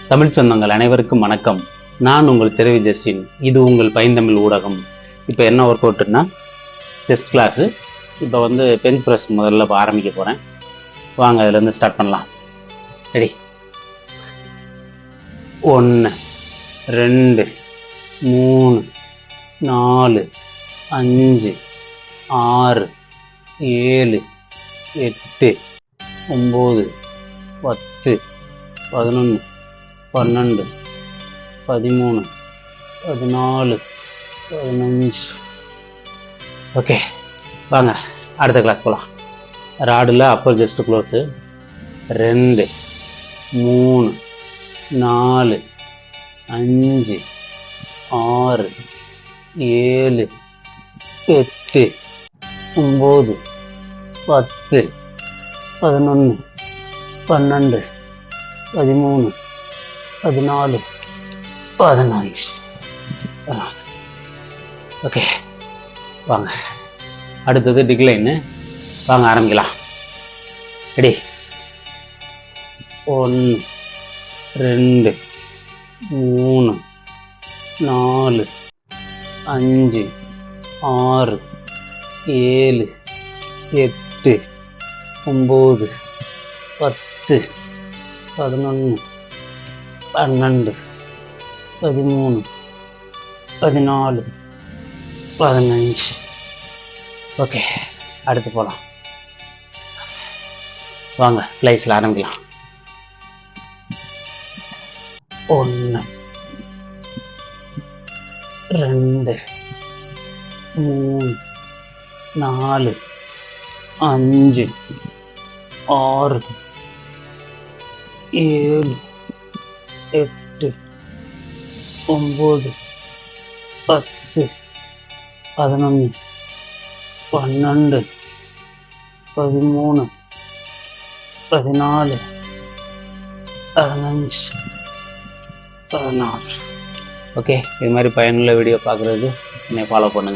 தமிழ் சொந்தங்கள் அனைவருக்கும் வணக்கம். நான் உங்கள் திரவி ஜஸ்டின். இது உங்கள் பைந்தமிழ் ஊடகம். இப்போ என்ன ஒர்க் அவுட்னா செஸ்ட் கிளாஸு. இப்போ பெஞ்ச் ப்ரெஸ் முதல்ல ஆரம்பிக்க போகிறேன். வாங்க அதுலேருந்து ஸ்டார்ட் பண்ணலாம். ரெடி? 1 2 3 4 5 6 7 8 9 10 11 12 13 14 15. ஓகே, வாங்க அடுத்த கிளாஸ் போகலாம். ராடில் அப்பர் ஜஸ்ட் க்ளோஸு. 2 3 4 5 6 7 8 9 10 11 12 13 14 15. ஓகே, வாங்க அடுத்தது டிக்ளைனு. வாங்க ஆரம்பிக்கலாம். ரெடி? 1 2 3 4 5 6 7 8 9 10 11 12 13 14 15. ஓகே, அடுத்து போகலாம். வாங்க ஸ்லைஸில் ஆரம்பிக்கலாம். 1 2 3 4 5 6 7 8 9 10 11 12 13 14 15 16. ஓகே, இது மாதிரி பயனுள்ள வீடியோ பார்க்குறதுக்கு என்னை ஃபாலோ பண்ணுங்கள்.